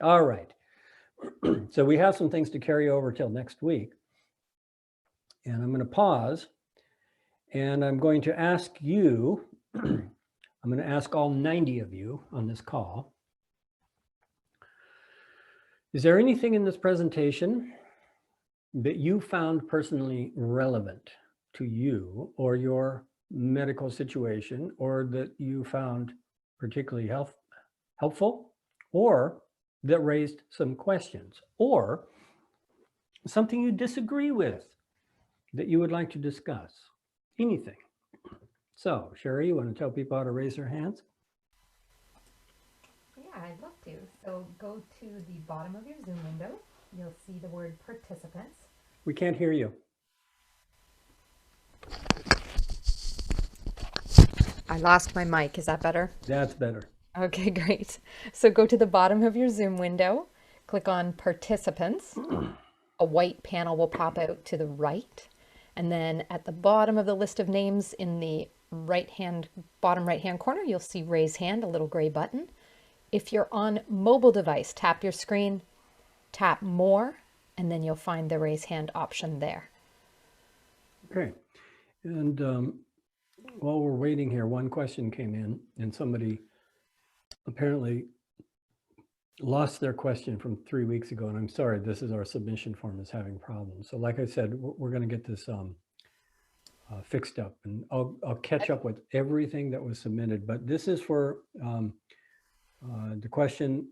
All right. So we have some things to carry over till next week. And I'm going to pause and I'm going to ask you, I'm going to ask all 90 of you on this call, is there anything in this presentation that you found personally relevant to you or your medical situation, or that you found particularly helpful, or that raised some questions, or something you disagree with that you would like to discuss? Anything. So, Sherry, you want to tell people how to raise their hands? Yeah, I'd love to. So go to the bottom of your Zoom window. You'll see the word participants. We can't hear you. I lost my mic. Is that better? That's better. Okay, great. So go to the bottom of your Zoom window, click on participants. A white panel will pop out to the right. And then at the bottom of the list of names in the bottom right hand corner, you'll see raise hand, a little gray button. If you're on mobile device, tap your screen, tap more, and then you'll find the raise hand option there. Okay. And while we're waiting here, one question came in, and somebody apparently lost their question from 3 weeks ago. And I'm sorry, this is our submission form is having problems. So like I said, we're going to get this fixed up, and I'll catch up with everything that was submitted. But this is for the question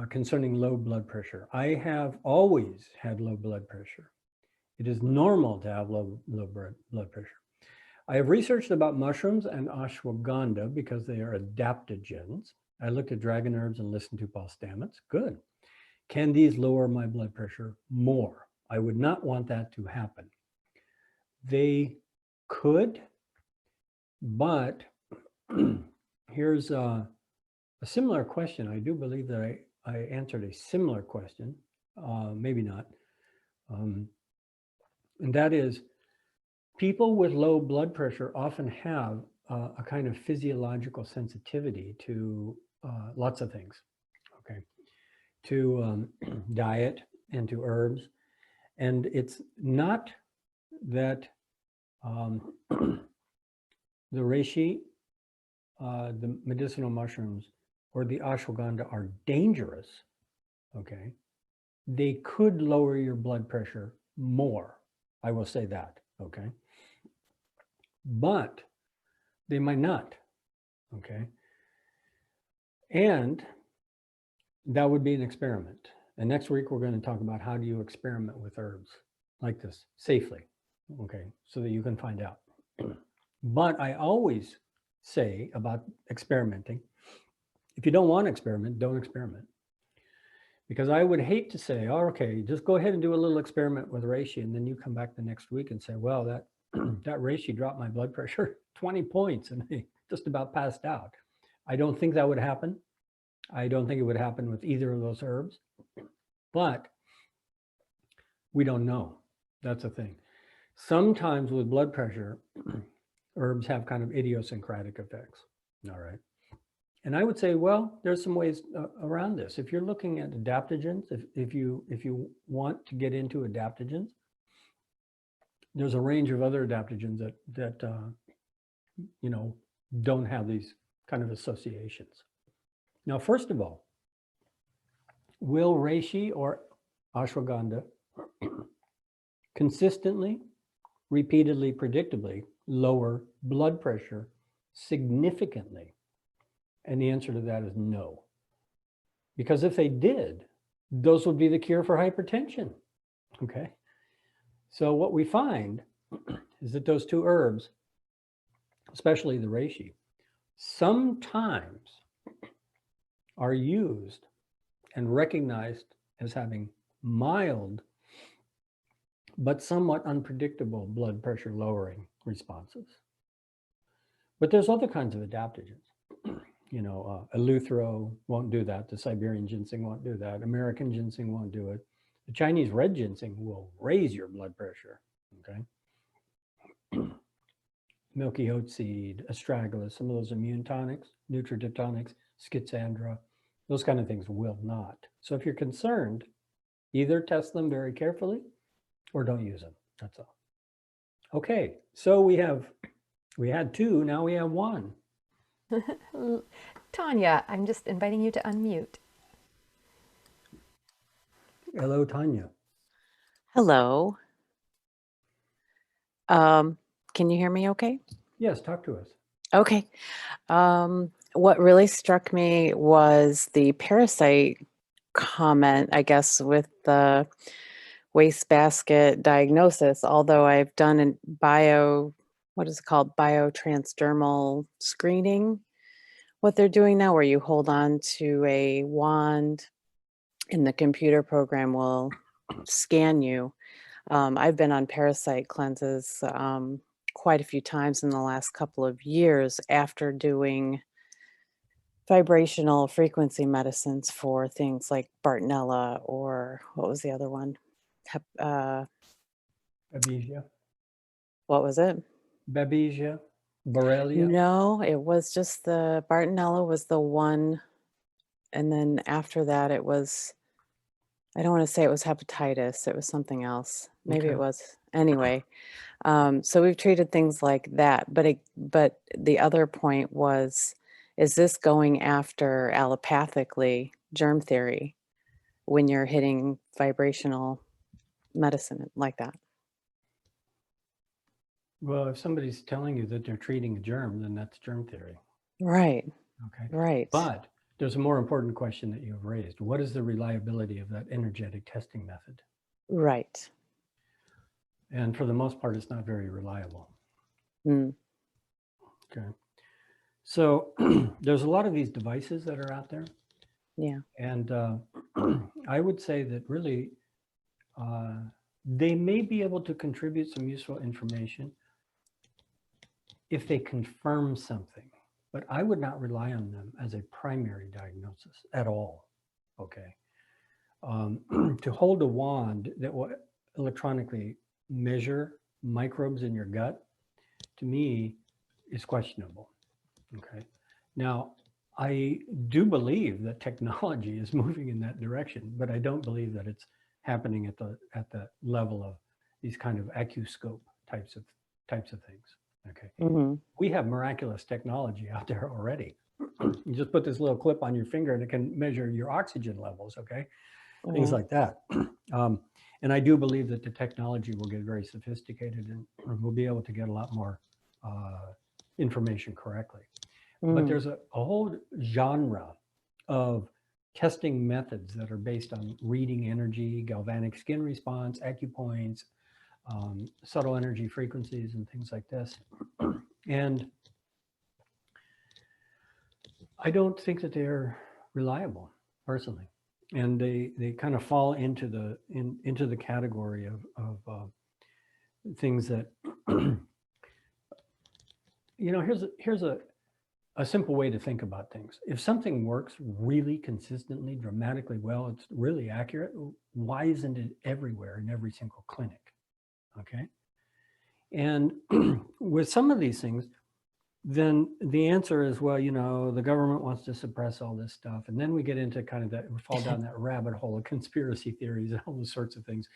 concerning low blood pressure. I have always had low blood pressure. It is normal to have low blood pressure. I have researched about mushrooms and ashwagandha because they are adaptogens. I looked at dragon herbs and listened to Paul Stamets. Good. Can these lower my blood pressure more? I would not want that to happen. They could, but here's a similar question. I do believe that I answered a similar question, maybe not. And that is, people with low blood pressure often have a kind of physiological sensitivity to lots of things, okay, to diet and to herbs. And it's not that the reishi, the medicinal mushrooms, or the ashwagandha are dangerous, okay? They could lower your blood pressure more. I will say that, okay? But they might not, okay? And that would be an experiment. And next week, we're going to talk about how do you experiment with herbs like this safely, okay, so that you can find out. But I always say about experimenting, if you don't want to experiment, don't experiment. Because I would hate to say, oh, okay, just go ahead and do a little experiment with reishi, and then you come back the next week and say, well, that that reishi dropped my blood pressure 20 points and I just about passed out. I don't think that would happen. I don't think it would happen with either of those herbs, but we don't know. That's the thing. Sometimes with blood pressure, herbs have kind of idiosyncratic effects. All right. And I would say, well, there's some ways around this. If you're looking at adaptogens, if you want to get into adaptogens, there's a range of other adaptogens that you know, don't have these kind of associations. Now, first of all, will reishi or ashwagandha consistently, repeatedly, predictably lower blood pressure significantly? And the answer to that is no. Because if they did, those would be the cure for hypertension. Okay. So what we find is that those two herbs, especially the reishi, sometimes are used and recognized as having mild but somewhat unpredictable blood pressure lowering responses. But there's other kinds of adaptogens. You know, eleuthero won't do that. The Siberian ginseng won't do that. American ginseng won't do it. The Chinese red ginseng will raise your blood pressure. Okay. Milky oat seed, astragalus, some of those immune tonics, Nutridip tonics, Schizandra, Those kind of things will not. So if you're concerned, either test them very carefully or don't use them. That's all. Okay, so we had two, now we have one. Tanya, I'm just inviting you to unmute. Hello, Tanya. Hello. Can you hear me okay? Yes, talk to us. Okay. What really struck me was the parasite comment, I guess, with the wastebasket diagnosis, although I've done what is it called? Biotransdermal screening. What they're doing now, where you hold on to a wand and the computer program will scan you. I've been on parasite cleanses quite a few times in the last couple of years after doing vibrational frequency medicines for things like Bartonella, or what was the other one? Babesia, What was it? Babesia, Borrelia. No, it was just the Bartonella was the one. And then after that, it was, I don't want to say it was hepatitis. It was something else. Maybe Okay. it was. Anyway, so we've treated things like that. But the other point was, is this going after allopathically germ theory when you're hitting vibrational medicine like that? Well, if somebody's telling you that they're treating a germ, then that's germ theory. Right, Okay. right. But there's a more important question that you've raised. What is the reliability of that energetic testing method? Right. And for the most part, it's not very reliable. Mm, Okay. So there's a lot of these devices that are out there. yeah. And I would say that really they may be able to contribute some useful information if they confirm something, but I would not rely on them as a primary diagnosis at all. Okay. To hold a wand that will electronically measure microbes in your gut, to me, is questionable. Okay. Now, I do believe that technology is moving in that direction, but I don't believe that it's happening at the level of these kind of AccuScope types of things. Okay. Mm-hmm. We have miraculous technology out there already. You just put this little clip on your finger and it can measure your oxygen levels. Okay. Things like that. And I do believe that the technology will get very sophisticated and we'll be able to get a lot more information correctly. But there's a whole genre of testing methods that are based on reading energy, galvanic skin response, acupoints, subtle energy frequencies, and things like this. And I don't think that they're reliable, personally. And they kind of fall into the category of things that, here's a simple way to think about things. If something works really consistently, dramatically well, it's really accurate, why isn't it everywhere in every single clinic? Okay. And with some of these things, then the answer is, well, the government wants to suppress all this stuff. And then we get into kind of that, we fall down that rabbit hole of conspiracy theories and all those sorts of things.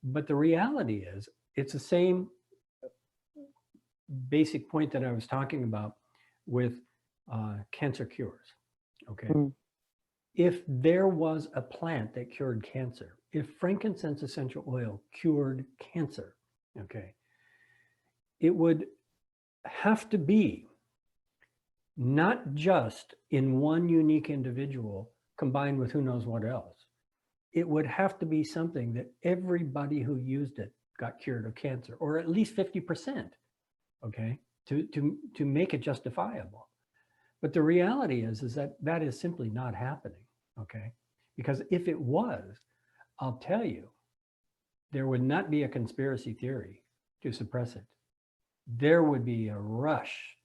But the reality is, it's the same basic point that I was talking about with cancer cures. Okay. Mm. If there was a plant that cured cancer, if frankincense essential oil cured cancer, okay, it would have to be not just in one unique individual combined with who knows what else. It would have to be something that everybody who used it got cured of cancer, or at least 50%, okay, to make it justifiable. But the reality is that is simply not happening, okay? Because if it was, I'll tell you, there would not be a conspiracy theory to suppress it. There would be a rush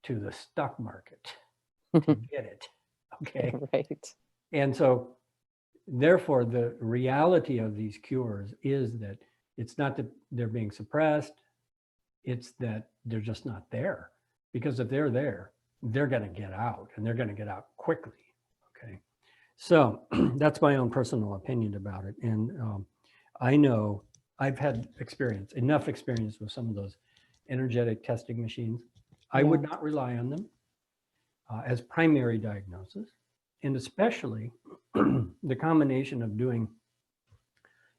to the stock market to get it, okay? Right. And so, therefore, the reality of these cures is that it's not that they're being suppressed, it's that they're just not there. Because if they're there, they're going to get out, and they're going to get out quickly, okay? So that's my own personal opinion about it. And I know I've had enough experience with some of those energetic testing machines. I would Yeah. not rely on them as primary diagnosis, and especially the combination of doing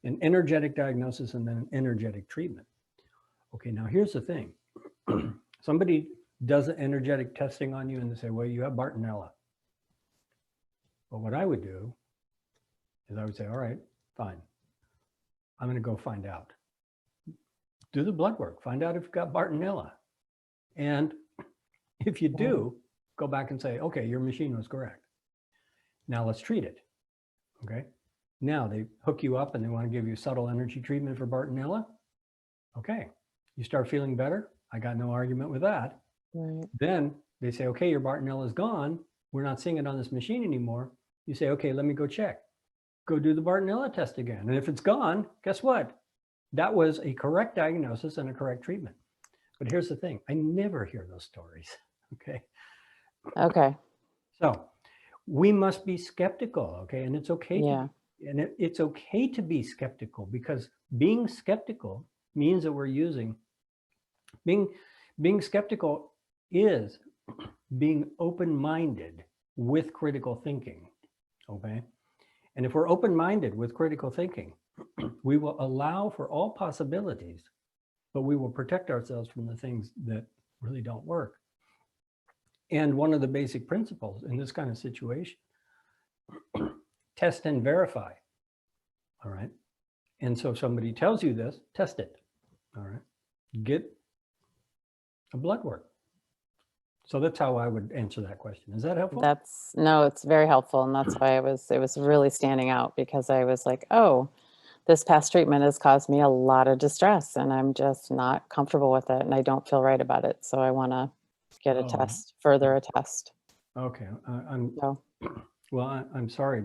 an energetic diagnosis and then an energetic treatment. Okay, now here's the thing. Somebody does an energetic testing on you and they say, well, you have Bartonella. But what I would do is I would say, all right, fine. I'm going to go find out. Do the blood work, find out if you've got Bartonella. And if you do, go back and say, okay, your machine was correct. Now let's treat it. Okay. Now they hook you up and they want to give you subtle energy treatment for Bartonella. Okay. You start feeling better. I got no argument with that. Right. Then they say, okay, your Bartonella is gone. We're not seeing it on this machine anymore. You say, okay, let me go check. Go do the Bartonella test again. And if it's gone, guess what? That was a correct diagnosis and a correct treatment. But here's the thing. I never hear those stories. Okay. Okay. So we must be skeptical. Okay. And it's okay. Yeah. It's okay to be skeptical, because being skeptical means that we're using being skeptical is being open-minded with critical thinking. Okay. And if we're open-minded with critical thinking, we will allow for all possibilities, but we will protect ourselves from the things that really don't work. And one of the basic principles in this kind of situation, test and verify. All right. And so if somebody tells you this, test it. All right. Get a blood work. So that's how I would answer that question. Is that helpful? No, it's very helpful. And that's why it was really standing out, because I was like, oh, this past treatment has caused me a lot of distress and I'm just not comfortable with it and I don't feel right about it. So I want to get a test, further a test. Okay. So, I'm sorry.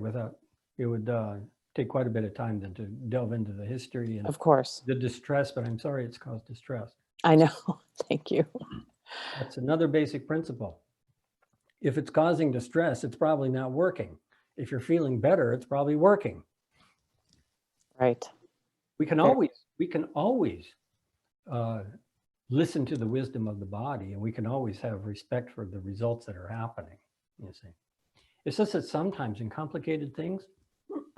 It would take quite a bit of time then to delve into the history and of course, the distress, but I'm sorry it's caused distress. I know. Thank you. That's another basic principle. If it's causing distress, it's probably not working. If you're feeling better, it's probably working. Right. We can always listen to the wisdom of the body, and we can always have respect for the results that are happening. You see, it's just that sometimes in complicated things,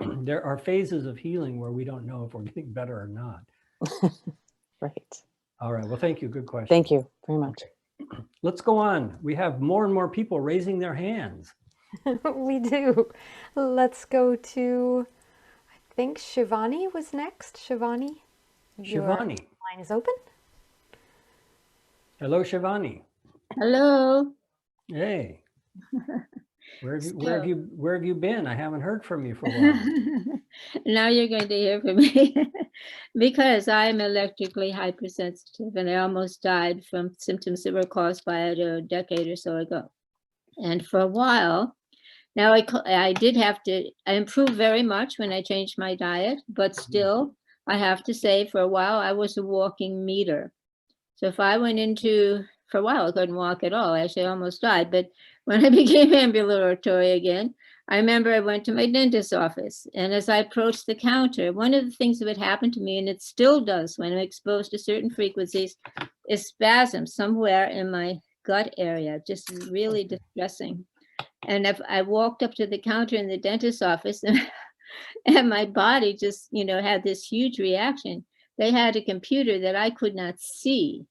there are phases of healing where we don't know if we're getting better or not. Right. All right. Well, thank you. Good question. Thank you very much. Okay. Let's go on. We have more and more people raising their hands. We do. Let's go to, I think Shivani was next. Shivani, your Shivani. line is open. Hello, Shivani. Hello. Hey. Where have So- you been? I haven't heard from you for a while. Now you're going to hear from me because I'm electrically hypersensitive and I almost died from symptoms that were caused by it a decade or so ago. And for a while, now I improved very much when I changed my diet, but still I have to say for a while I was a walking meter. So if I went for a while I couldn't walk at all. Actually, I almost died. But when I became ambulatory again, I remember I went to my dentist's office. And as I approached the counter, one of the things that would happen to me, and it still does when I'm exposed to certain frequencies, is spasms somewhere in my gut area, just really distressing. And if I walked up to the counter in the dentist's office and my body just, had this huge reaction. They had a computer that I could not see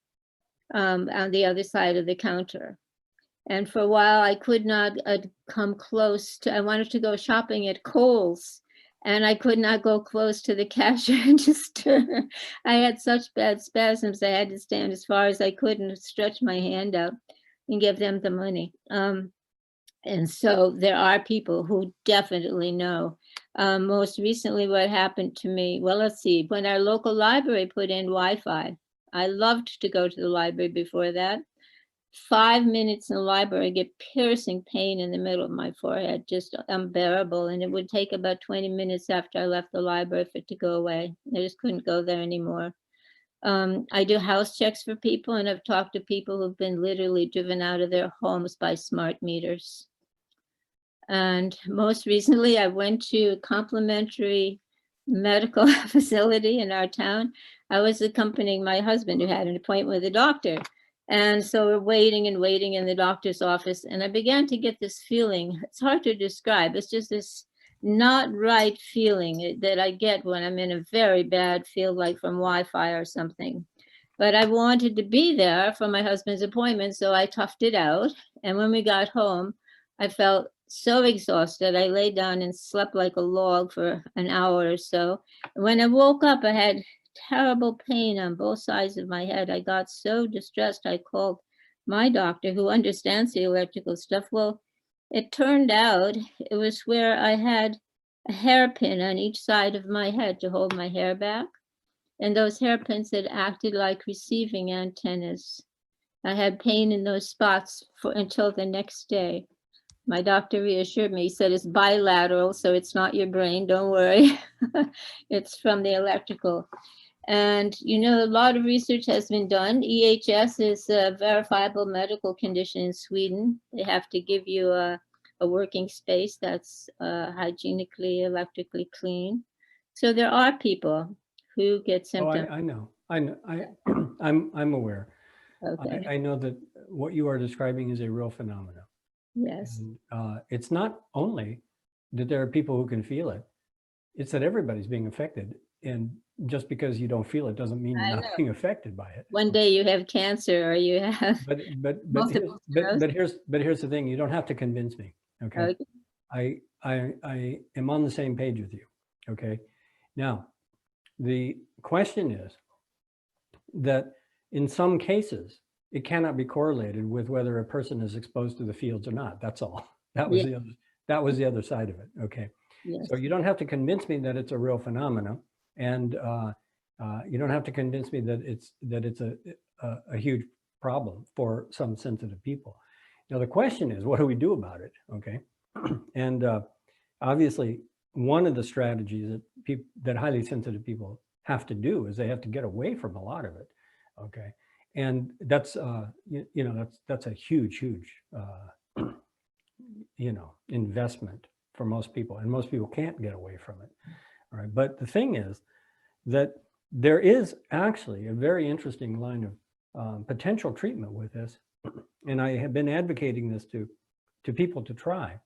on the other side of the counter. And for a while, I could not come close to, I wanted to go shopping at Kohl's and I could not go close to the cash register. I had such bad spasms, I had to stand as far as I could and stretch my hand out and give them the money. And so there are people who definitely know. Most recently, what happened to me, well, let's see, when our local library put in Wi-Fi, I loved to go to the library before that. 5 minutes in the library, I get piercing pain in the middle of my forehead, just unbearable. And it would take about 20 minutes after I left the library for it to go away. I just couldn't go there anymore. I do house checks for people, and I've talked to people who've been literally driven out of their homes by smart meters. And most recently, I went to a complimentary medical facility in our town. I was accompanying my husband who had an appointment with a doctor. And so we're waiting and waiting in the doctor's office. And I began to get this feeling, it's hard to describe. It's just this not right feeling that I get when I'm in a very bad field, like from Wi-Fi or something. But I wanted to be there for my husband's appointment, so I toughed it out. And when we got home, I felt so exhausted. I lay down and slept like a log for an hour or so. And when I woke up, I had terrible pain on both sides of my head. I got so distressed, I called my doctor who understands the electrical stuff. Well, it turned out it was where I had a hairpin on each side of my head to hold my hair back. And those hairpins had acted like receiving antennas. I had pain in those spots until the next day. My doctor reassured me. He said it's bilateral, so it's not your brain, don't worry. It's from the electrical. And you know, a lot of research has been done. EHS is a verifiable medical condition in Sweden. They have to give you a working space that's hygienically, electrically clean. So there are people who get Oh, symptoms. I know. I'm aware. Okay, I know that what you are describing is a real phenomenon. yes, And, it's not only that there are people who can feel it, it's that everybody's being affected. And just because you don't feel it doesn't mean I you're not know. being affected by it. One day you have cancer or you have But multiple here's the thing, you don't have to convince me, okay? Okay. I am on the same page with you, okay? Now, the question is that in some cases, it cannot be correlated with whether a person is exposed to the fields or not. That's all. That was Yeah. the other side of it, okay? Yes. So you don't have to convince me that it's a real phenomenon, and you don't have to convince me that it's a huge problem for some sensitive people. Now the question is, what do we do about it? Okay, and obviously, one of the strategies that highly sensitive people have to do is they have to get away from a lot of it. Okay, and that's that's a huge investment for most people, and most people can't get away from it. All right, but the thing is that there is actually a very interesting line of potential treatment with this, and I have been advocating this to people to try.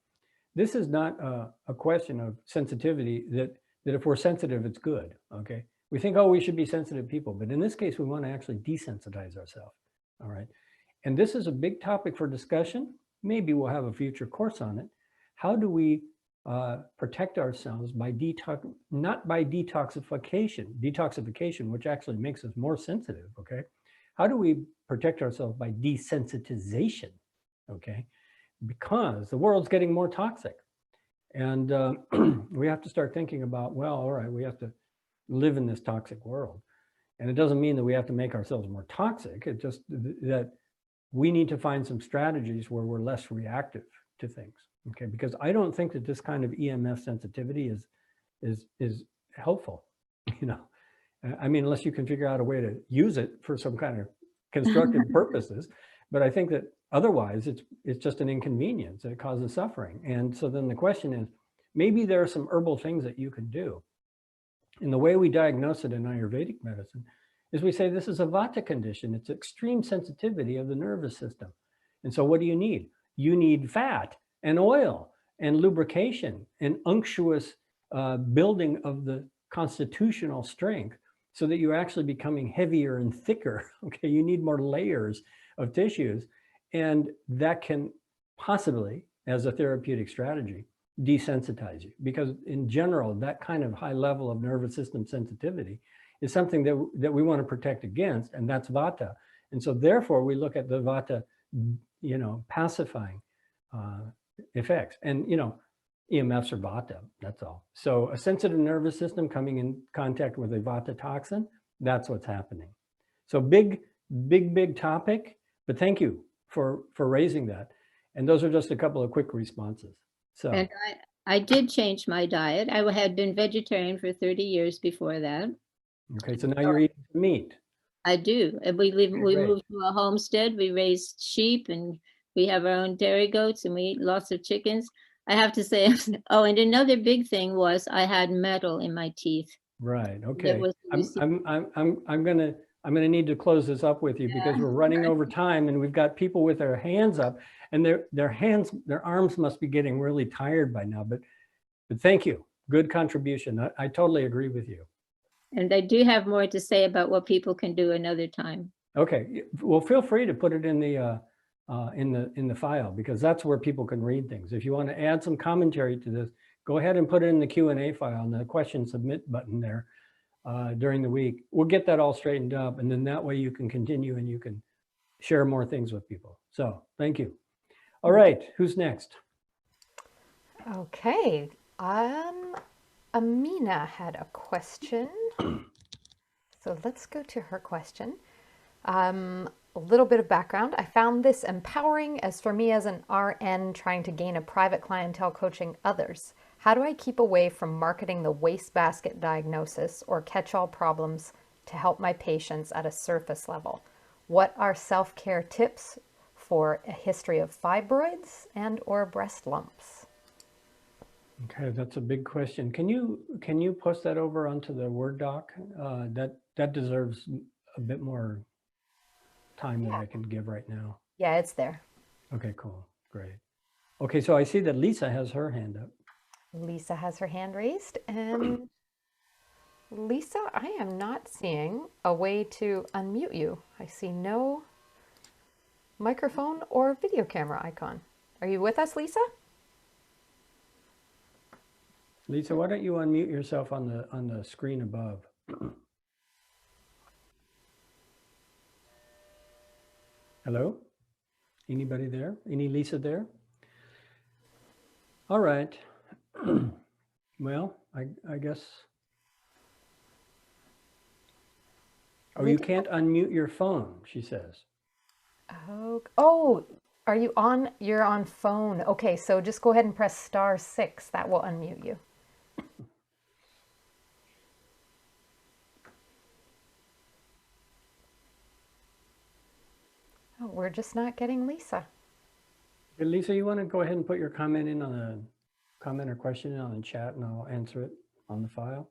This is not a question of sensitivity that if we're sensitive, it's good. Okay, we think, oh, we should be sensitive people, but in this case, we want to actually desensitize ourselves. All right, and this is a big topic for discussion. Maybe we'll have a future course on it. How do we protect ourselves by not by detoxification, which actually makes us more sensitive, okay? How do we protect ourselves by desensitization, okay? Because the world's getting more toxic. And we have to start thinking about, well, all right, we have to live in this toxic world. And it doesn't mean that we have to make ourselves more toxic. It's just that we need to find some strategies where we're less reactive to things. Okay, because I don't think that this kind of EMF sensitivity is helpful. You know, I mean, unless you can figure out a way to use it for some kind of constructive purposes. But I think that otherwise, it's just an inconvenience. It causes suffering. And so then the question is, maybe there are some herbal things that you can do. And the way we diagnose it in Ayurvedic medicine is we say this is a Vata condition. It's extreme sensitivity of the nervous system. And so what do you need? You need fat and oil and lubrication and unctuous building of the constitutional strength so that you're actually becoming heavier and thicker. Okay, you need more layers of tissues, and that can possibly, as a therapeutic strategy, desensitize you, because in general, that kind of high level of nervous system sensitivity is something that we want to protect against, and that's Vata. And so therefore we look at the Vata, pacifying effects. And, EMFs are Vata, that's all. So a sensitive nervous system coming in contact with a Vata toxin, that's what's happening. So big topic, but thank you for raising that. And those are just a couple of quick responses. So. And I did change my diet. I had been vegetarian for 30 years before that. Okay, so now you're eating meat. I do. And we moved to a homestead. We raised sheep and we have our own dairy goats and we eat lots of chickens. I have to say, oh, and another big thing was I had metal in my teeth. Right, That okay. was the receipt. I'm gonna need to close this up with you because we're running over time and we've got people with their hands up and their arms must be getting really tired by now, but thank you. Good contribution. I totally agree with you. And I do have more to say about what people can do another time. Okay, well, feel free to put it in the file because that's where people can read things. If you want to add some commentary to this, go ahead and put it in the Q&A file and the question submit button there during the week. We'll get that all straightened up, and then that way you can continue and you can share more things with people. So thank you. All right, who's next? Okay. Amina had a question. So let's go to her question. A little bit of background. I found this empowering as for me as an RN trying to gain a private clientele coaching others. How do I keep away from marketing the wastebasket diagnosis or catch-all problems to help my patients at a surface level? What are self-care tips for a history of fibroids and or breast lumps? Okay, that's a big question. Can you post that over onto the Word doc? That deserves a bit more time than I can give right now. Yeah, it's there. Okay, cool, great. Okay, so I see that Lisa has her hand up. Lisa has her hand raised, and Lisa, I am not seeing a way to unmute you. I see no microphone or video camera icon. Are you with us, Lisa? Lisa, why don't you unmute yourself on the screen above? Hello? Anybody there? Any Lisa there? All right. Well, I guess. Oh, you can't unmute your phone, she says. Oh, are you on? You're on phone. Okay, so just go ahead and press *6. That will unmute you. Oh, we're just not getting Lisa. Hey, Lisa, you want to go ahead and put your comment in on a comment or question in on the chat and I'll answer it on the file?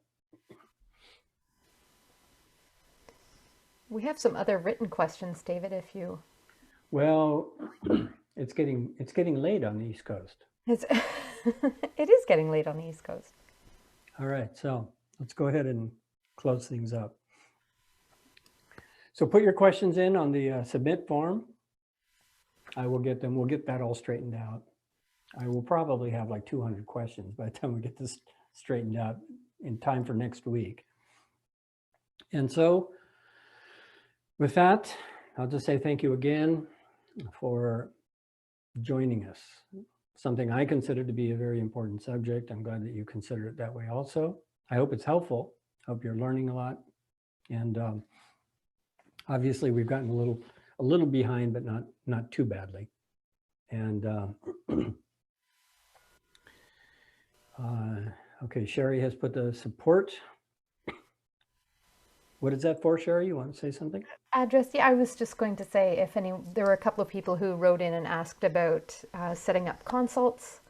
We have some other written questions, David, if you... Well, it's getting late on the East Coast. It's it is getting late on the East Coast. All right, so let's go ahead and close things up. So put your questions in on the submit form. I will get them. We'll get that all straightened out. I will probably have like 200 questions by the time we get this straightened out in time for next week. And so with that, I'll just say thank you again for joining us. Something I consider to be a very important subject. I'm glad that you consider it that way also. I hope it's helpful. I hope you're learning a lot. And obviously we've gotten a little behind, but not too badly. And okay, Sherry has put the support. What is that for, Sherry? You want to say something? Address, yeah, I was just going to say if there were a couple of people who wrote in and asked about setting up consults.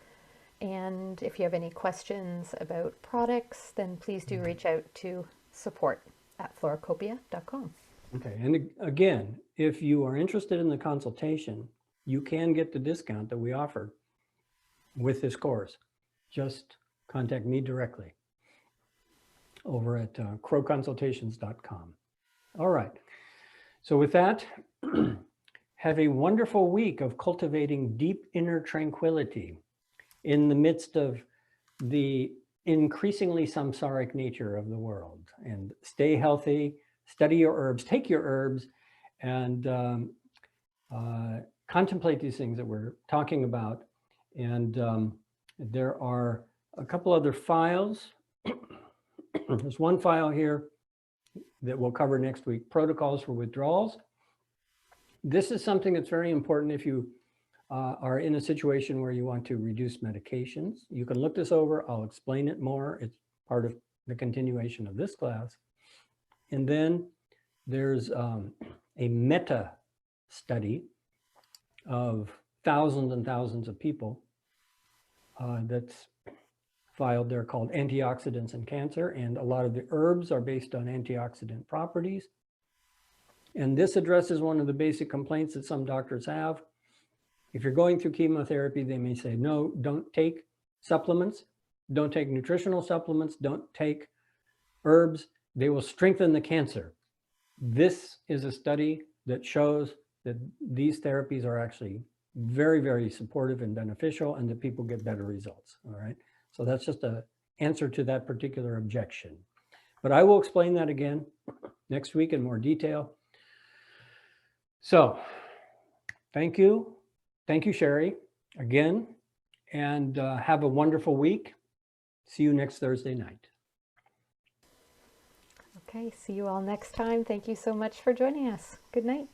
And if you have any questions about products, then please do reach out to support@fluorocopia.com. Okay, and again, if you are interested in the consultation, you can get the discount that we offer with this course. Just contact me directly over at crowconsultations.com. All right, so with that, have a wonderful week of cultivating deep inner tranquility in the midst of the increasingly samsaric nature of the world. And stay healthy, study your herbs, take your herbs, and contemplate these things that we're talking about. And there are a couple other files. There's one file here that we'll cover next week, protocols for withdrawals. This is something that's very important if you are in a situation where you want to reduce medications. You can look this over. I'll explain it more. It's part of the continuation of this class. And then there's a meta study of thousands and thousands of people that's filed there called Antioxidants in Cancer, and a lot of the herbs are based on antioxidant properties. And this addresses one of the basic complaints that some doctors have. If you're going through chemotherapy, they may say, no, don't take supplements, don't take nutritional supplements, don't take herbs. They will strengthen the cancer. This is a study that shows that these therapies are actually very, very supportive and beneficial, and that people get better results. All right. So that's just an answer to that particular objection. But I will explain that again next week in more detail. So thank you. Thank you, Sherry, again, and have a wonderful week. See you next Thursday night. Okay, see you all next time. Thank you so much for joining us. Good night.